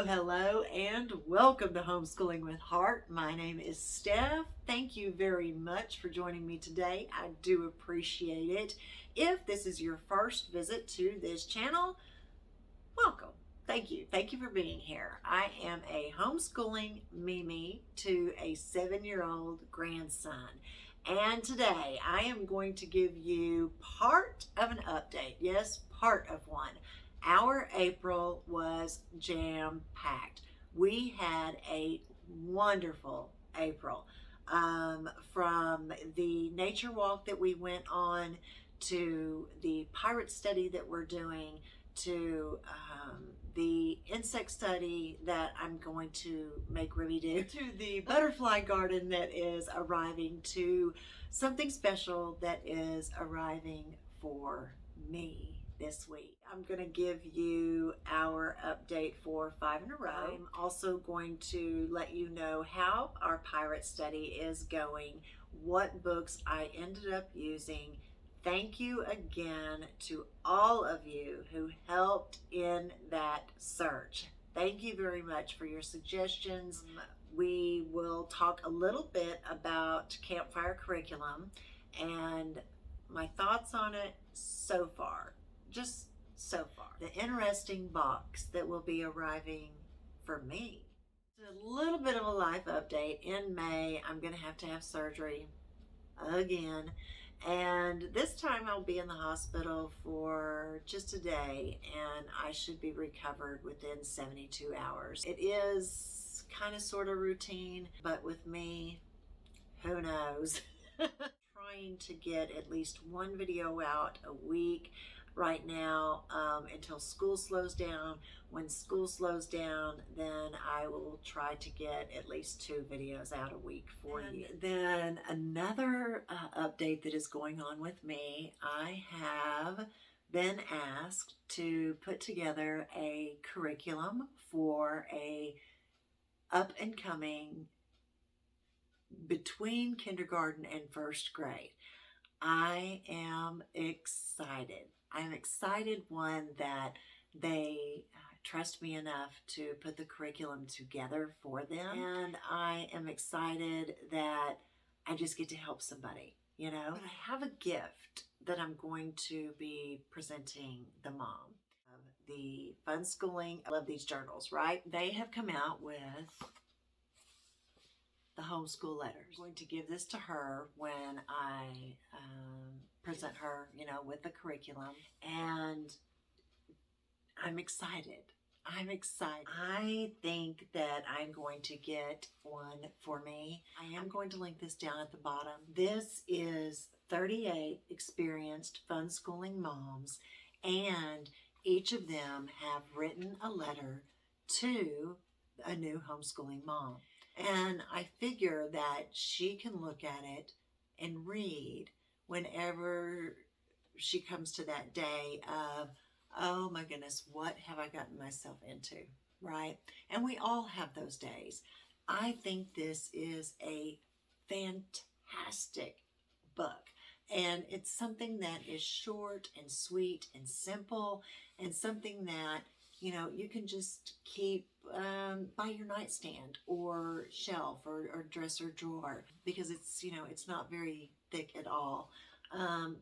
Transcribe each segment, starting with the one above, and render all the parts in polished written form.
Hello, and welcome to Homeschooling with Heart. My name is Stef. Thank you very much for joining me today. I do appreciate it. If this is your first visit to this channel, welcome. Thank you. Thank you for being here. I am a homeschooling Mimi to a 7-year-old grandson. And today I am going to give you part of an update. Yes, part of one. Our April was jam-packed. We had a wonderful April. From the nature walk that we went on, to the pirate study that we're doing, to the insect study that I'm going to make Remi do, to the butterfly garden that is arriving, to something special that is arriving for me this week. I'm going to give you our update for 5 in a row. I'm also going to let you know how our pirate study is going, what books I ended up using. Thank you again to all of you who helped in that search. Thank you very much for your suggestions. We will talk a little bit about Campfire curriculum and my thoughts on it so far. Just so far. The interesting box that will be arriving for me. A little bit of a life update. In May, I'm going to have surgery again. And this time I'll be in the hospital for just a day, and I should be recovered within 72 hours. It is kind of sort of routine, but with me, who knows? Trying to get at least one video out a week right now until school slows down. When school slows down, then I will try to get at least 2 videos out a week for you. Then another update that is going on with me, I have been asked to put together a curriculum for a up and coming between kindergarten and first grade. I am excited. I'm excited, one, that they trust me enough to put the curriculum together for them. And I am excited that I just get to help somebody, you know. But I have a gift that I'm going to be presenting the mom of the Funschooling. I love these journals, right? They have come out with the homeschool letters. I'm going to give this to her when I present her, you know, with the curriculum. And I'm excited. I'm excited. I think that I'm going to get one for me. I am going to link this down at the bottom. This is 38 experienced Funschooling moms, and each of them have written a letter to a new homeschooling mom. And I figure that she can look at it and read whenever she comes to that day of, oh my goodness, what have I gotten myself into, right? And we all have those days. I think this is a fantastic book. And it's something that is short and sweet and simple, and something that, you know, you can just keep by your nightstand or shelf or dresser drawer, because it's, you know, it's not very thick at all.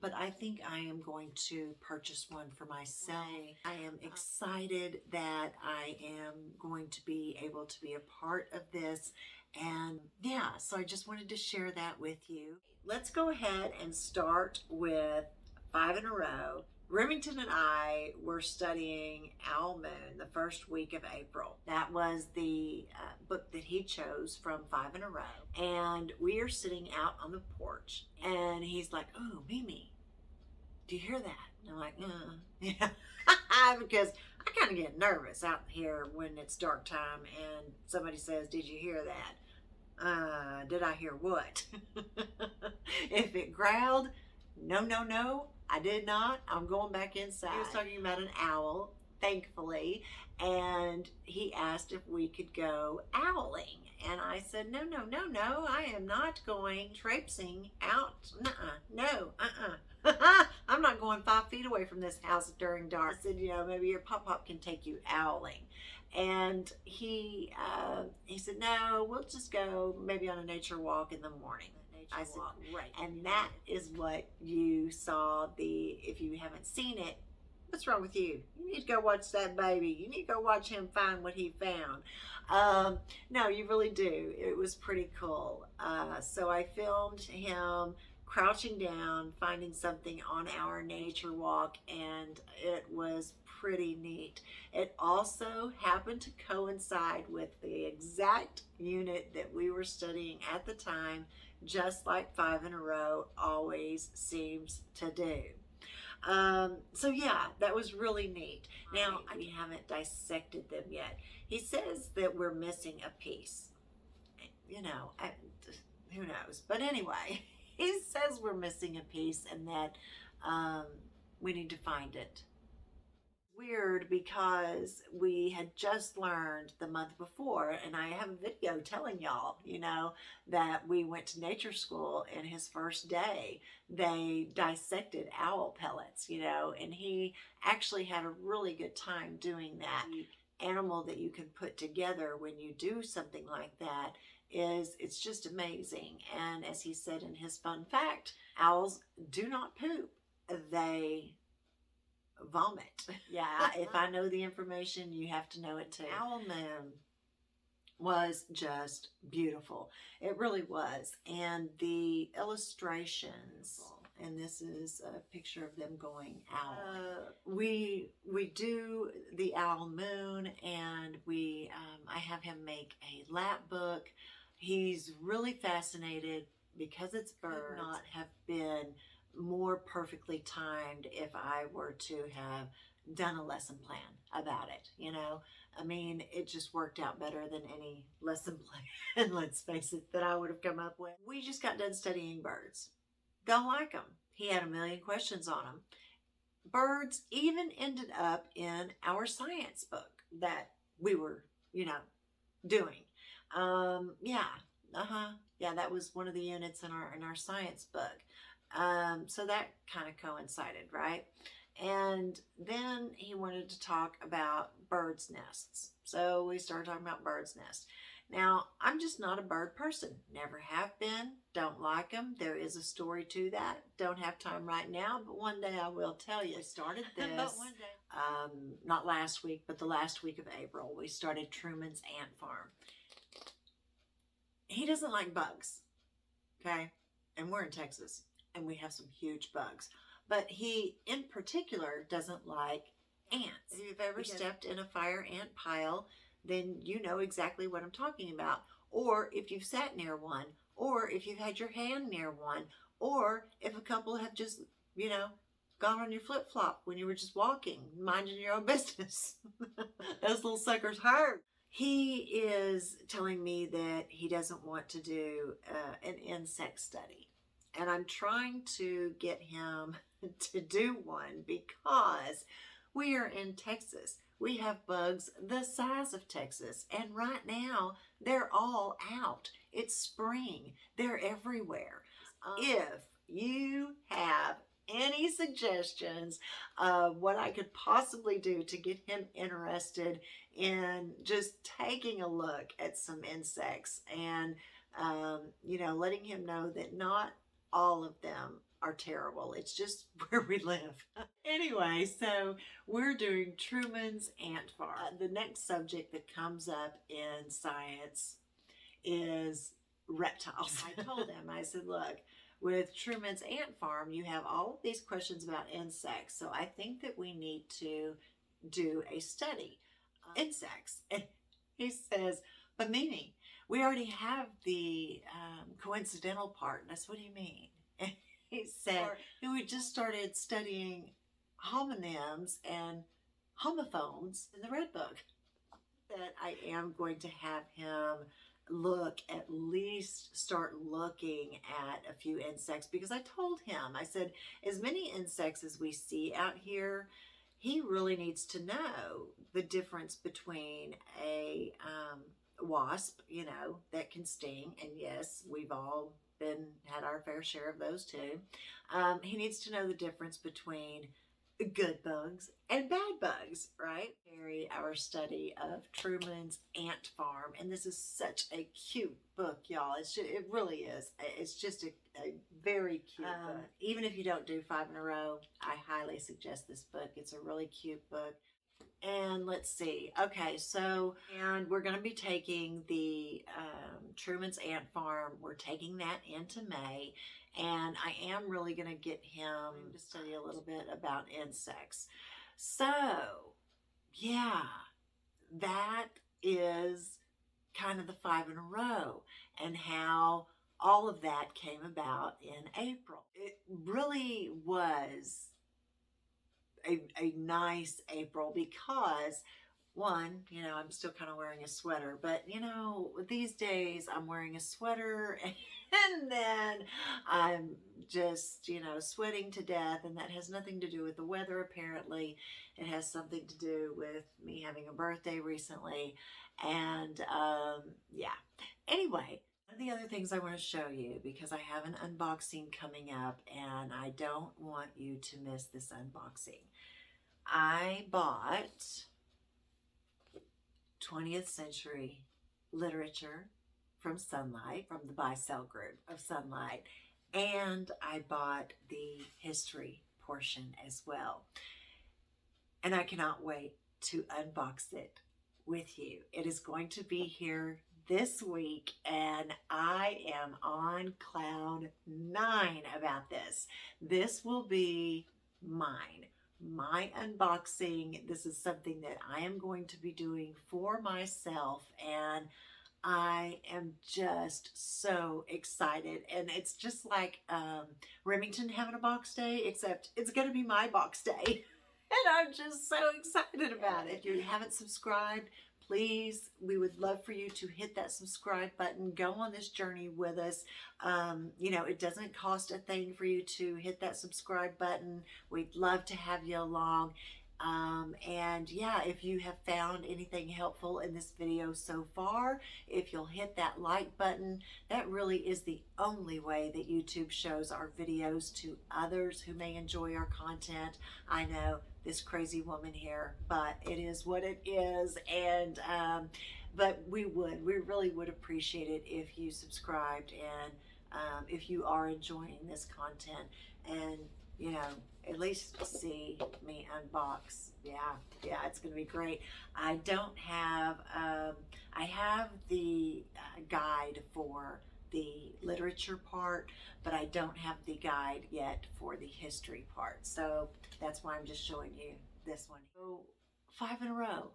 But I think I am going to purchase one for myself. I am excited that I am going to be able to be a part of this. And yeah, so I just wanted to share that with you. Let's go ahead and start with 5 in a row. Remington and I were studying Owl Moon the first week of April. That was the book that he chose from 5 in a row. And we are sitting out on the porch, and he's like, "Oh, Mimi, do you hear that?" And I'm like, yeah. Because I kind of get nervous out here when it's dark time and somebody says, "Did you hear that?" Did I hear what? If it growled, no, I did not. I'm going back inside. He was talking about an owl, thankfully. and he asked if we could go owling. And I said, no, no, no, no, I am not going traipsing out. No, I'm not going 5 feet away from this house during dark. I said, maybe your pop-pop can take you owling. And he said, no, we'll just go maybe on a nature walk in the morning. I said, great. And that is what you saw. If you haven't seen it, what's wrong with you? You need to go watch that baby. You need to go watch him find what he found. No, you really do. It was pretty cool. So I filmed him crouching down, finding something on our nature walk, and it was pretty neat. It also happened to coincide with the exact unit that we were studying at the time, just like 5 in a row always seems to do. So yeah, that was really neat. Now, we haven't dissected them yet. He says that we're missing a piece. Who knows? But anyway, he says we're missing a piece and that we need to find it. Weird, because we had just learned the month before, and I have a video telling y'all, that we went to nature school, and his first day they dissected owl pellets, and he actually had a really good time doing that. The animal that you can put together when you do something like that it's just amazing. And as he said in his fun fact, owls do not poop, they vomit. Yeah, if I know the information, you have to know it too. Owl Moon was just beautiful. It really was. And the illustrations, and this is a picture of them going owl. We do the Owl Moon, and I have him make a lap book. He's really fascinated because it's birds. Could not have been more perfectly timed if I were to have done a lesson plan about it. I mean, it just worked out better than any lesson plan, let's face it, that I would have come up with. We just got done studying birds. Don't like them. He had a million questions on them. Birds even ended up in our science book that we were, doing. Yeah, that was one of the units in our science book. So that kind of coincided, right? And then he wanted to talk about birds' nests. So we started talking about birds' nests. Now, I'm just not a bird person. Never have been. Don't like them. There is a story to that. Don't have time right now, but one day I will tell you. We started this, not last week, but the last week of April. We started Truman's ant farm. He doesn't like bugs, okay? And we're in Texas, and we have some huge bugs. But he, in particular, doesn't like ants. If you've ever stepped in a fire ant pile, then you know exactly what I'm talking about. Or if you've sat near one, or if you've had your hand near one, or if a couple have just, gone on your flip-flop when you were just walking, minding your own business. Those little suckers hurt. He is telling me that he doesn't want to do an insect study. And I'm trying to get him to do one because we are in Texas. We have bugs the size of Texas. And right now, they're all out. It's spring. They're everywhere. If you have any suggestions of what I could possibly do to get him interested in just taking a look at some insects and, letting him know that not all of them are terrible. It's just where we live. Anyway, so we're doing Truman's ant farm. The next subject that comes up in science is reptiles. I told him, I said, look, with Truman's ant farm, you have all of these questions about insects. So I think that we need to do a study of insects. And he says, but Mimi, we already have the coincidental part. And I said, what do you mean? And he said, we just started studying homonyms and homophones in the Red Book. That I am going to have him at least start looking at a few insects, because I told him, I said, as many insects as we see out here, he really needs to know the difference between a wasp, you know, that can sting, and yes, we've all had our fair share of those too. He needs to know the difference between good bugs and bad bugs, right? Our study of Truman's Ant Farm, and this is such a cute book, y'all. It really is. It's just a very cute book. Even if you don't do 5 in a row, I highly suggest this book. It's a really cute book. And let's see. Okay, and we're going to be taking the Truman's Ant Farm. We're taking that into May. And I am really going to get him to study a little bit about insects. So, yeah, that is kind of the 5 in a row and how all of that came about in April. It really was a nice April because one, you know, I'm still kind of wearing a sweater, but you know, these days I'm wearing a sweater and then I'm just, you know, sweating to death, and that has nothing to do with the weather apparently. It has something to do with me having a birthday recently, and yeah. Anyway, one of the other things I want to show you, because I have an unboxing coming up and I don't want you to miss this unboxing. I bought 20th century literature from Sunlight, from the buy-sell group of Sunlight, and I bought the history portion as well. And I cannot wait to unbox it with you. It is going to be here this week, and I am on cloud 9 about this. This will be mine. My unboxing. This is something that I am going to be doing for myself, and I am just so excited. And it's just like Remington having a box day, except it's going to be my box day. And I'm just so excited about it. If you haven't subscribed, please, we would love for you to hit that subscribe button. Go on this journey with us. You know, it doesn't cost a thing for you to hit that subscribe button. We'd love to have you along. And yeah, if you have found anything helpful in this video so far, if you'll hit that like button, that really is the only way that YouTube shows our videos to others who may enjoy our content. I know, this crazy woman here, but it is what it is. And but we really would appreciate it if you subscribed, and if you are enjoying this content, and you know, at least see me unbox. Yeah, it's gonna be great. I don't have I have the guide for the literature part, but I don't have the guide yet for the history part. So that's why I'm just showing you this one. So 5 in a row.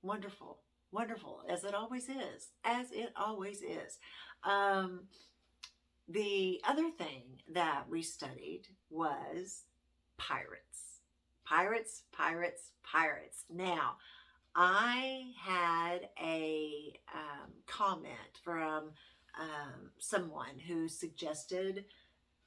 Wonderful, wonderful, as it always is, as it always is. The other thing that we studied was pirates. Pirates, pirates, pirates. Now, I had a comment from someone who suggested,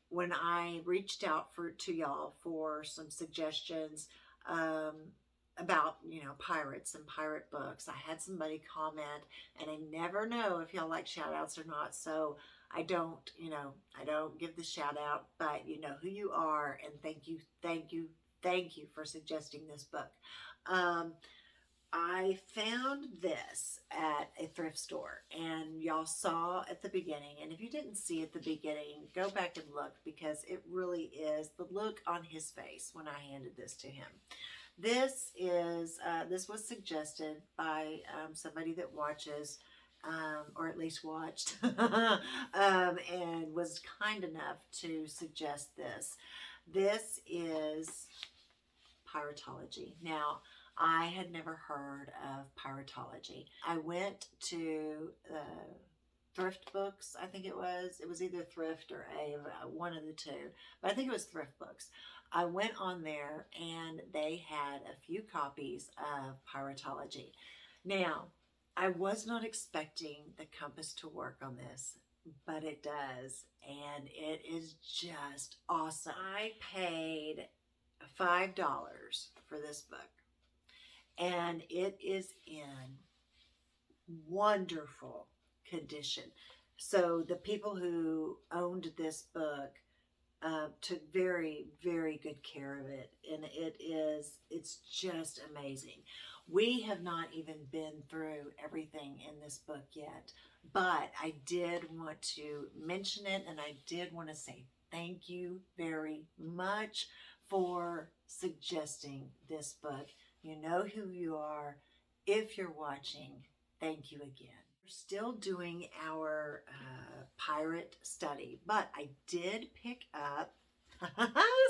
when I reached out to y'all for some suggestions about, you know, pirates and pirate books, I had somebody comment, and I never know if y'all like shout outs or not, so I don't, you know, I don't give the shout out, but you know who you are, and thank you, thank you, thank you for suggesting this book. I found this at a thrift store, and y'all saw at the beginning, and if you didn't see at the beginning, go back and look, because it really is the look on his face when I handed this to him. This was suggested by somebody that watches, or at least watched, and was kind enough to suggest this. This is Piratology. Now, I had never heard of Piratology. I went to Thrift Books, I think it was either Thrift or one of the two, but I think it was Thrift Books. I went on there and they had a few copies of Piratology. Now, I was not expecting the compass to work on this, but it does, and it is just awesome. I paid $5 for this book, and it is in wonderful condition. So the people who owned this book took very, very good care of it, and it's just amazing. We have not even been through everything in this book yet, but I did want to mention it, and I did want to say thank you very much for suggesting this book. You know who you are. If you're watching, thank you again. We're still doing our pirate study, but I did pick up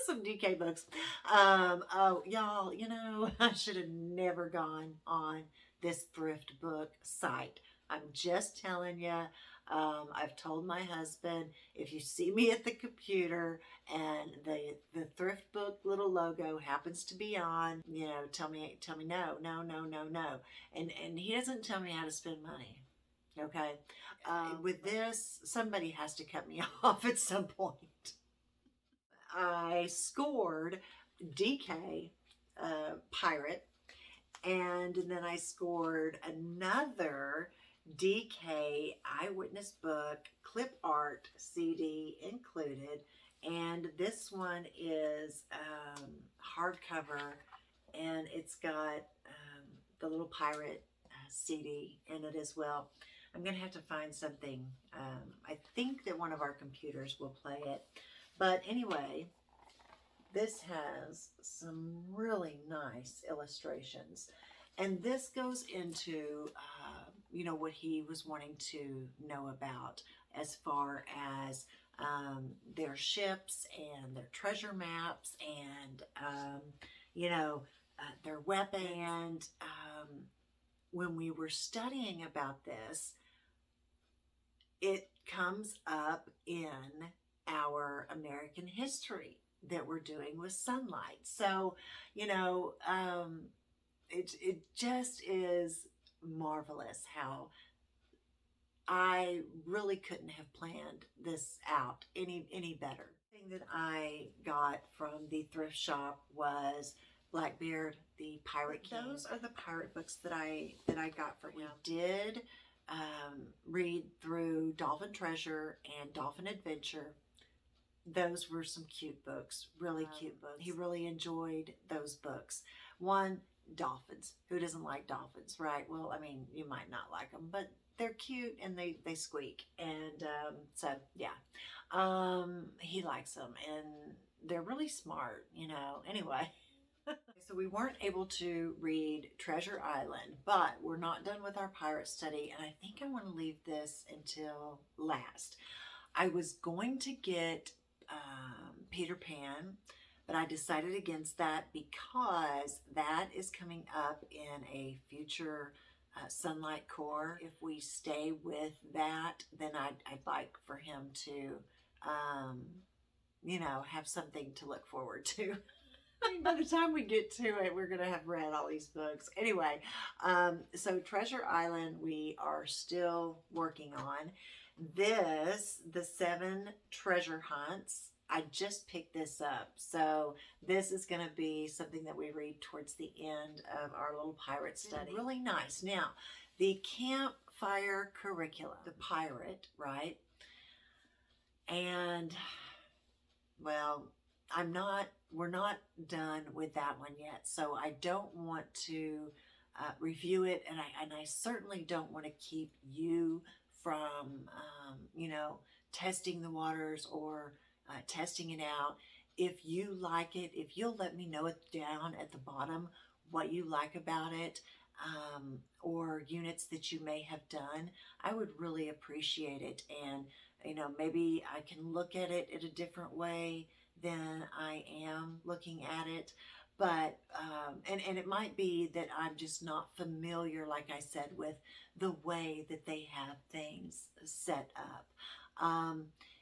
some DK books. Oh, y'all, you know, I should have never gone on this thrift book site. I'm just telling you. I've told my husband, if you see me at the computer and the thrift book little logo happens to be on, you know, tell me no, no, no, no, no. And he doesn't tell me how to spend money. Okay. With this, somebody has to cut me off at some point. I scored DK Pirate, and then I scored another DK Eyewitness book, clip art CD included, and this one is hardcover, and it's got the little pirate CD in it as well. I'm going to have to find something. I think that one of our computers will play it. But anyway, this has some really nice illustrations. And this goes into, you know, what he was wanting to know about as far as their ships and their treasure maps and, you know, their weapons. And when we were studying about this, it comes up in our American history that we're doing with sunlight. So, you know, it just is marvelous how I really couldn't have planned this out any better. The thing that I got from the thrift shop was Blackbeard, the Pirate King. Those are the pirate books that I got for him. We did read through Dolphin Treasure and Dolphin Adventure. Those were some cute books, really cute books. He really enjoyed those books. One, dolphins. Who doesn't like dolphins, right? Well, I mean, you might not like them, but they're cute and they squeak. And so, yeah, he likes them and they're really smart, you know. Anyway. So we weren't able to read Treasure Island, but we're not done with our pirate study, and I think I want to leave this until last. I was going to get Peter Pan, but I decided against that because that is coming up in a future Sunlight Core. If we stay with that, then I'd like for him to, you know, have something to look forward to. By the time we get to it, we're going to have read all these books. Anyway, so Treasure Island, we are still working on. This, the 7 treasure hunts, I just picked this up. So this is going to be something that we read towards the end of our little pirate study. Really nice. Now, the campfire curriculum, the pirate, right? And, well, we're not done with that one yet. So I don't want to review it. And I certainly don't want to keep you from, you know, testing the waters or testing it out. If you like it, if you'll let me know it down at the bottom, what you like about it, or units that you may have done, I would really appreciate it. And, you know, maybe I can look at it in a different way than I am looking at it. But, and it might be that I'm just not familiar, like I said, with the way that they have things set up.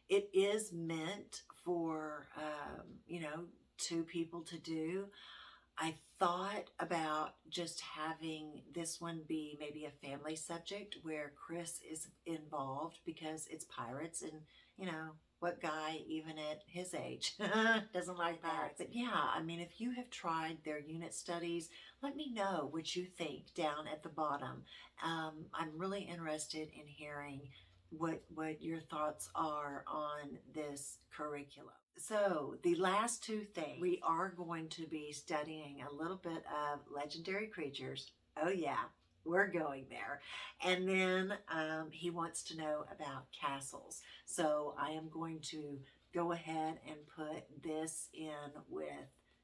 It is meant for, you know, 2 people to do. I thought about just having this one be maybe a family subject where Chris is involved because it's pirates, and you know, what guy even at his age doesn't like pirates? But yeah, I mean, if you have tried their unit studies, let me know what you think down at the bottom. I'm really interested in hearing what your thoughts are on this curriculum. So the last two things, we are going to be studying a little bit of legendary creatures. Oh yeah, we're going there. And then he wants to know about castles. So I am going to go ahead and put this in with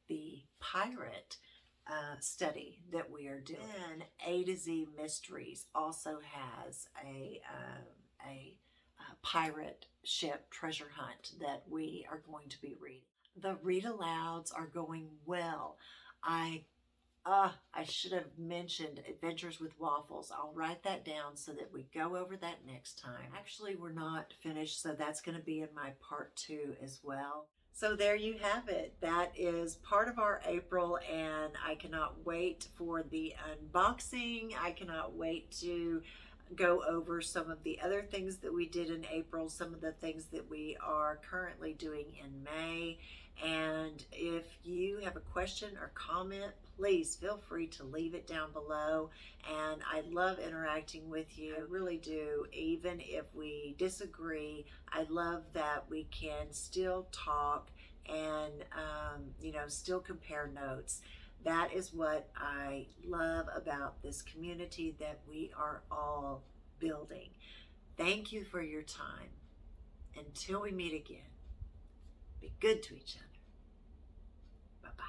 the pirate study that we are doing. And A to Z Mysteries also has a pirate ship treasure hunt that we are going to be reading. The read alouds are going well. I should have mentioned Adventures with Waffles. I'll write that down so that we go over that next time. Actually, we're not finished, so that's going to be in my part 2 as well. So there you have it. That is part of our April, and I cannot wait for the unboxing. I cannot wait to go over some of the other things that we did in April, some of the things that we are currently doing in May. And if you have a question or comment, please feel free to leave it down below. And I love interacting with you. I really do. Even if we disagree, I love that we can still talk and, still compare notes. That is what I love about this community that we are all building. Thank you for your time. Until we meet again, be good to each other. Bye-bye.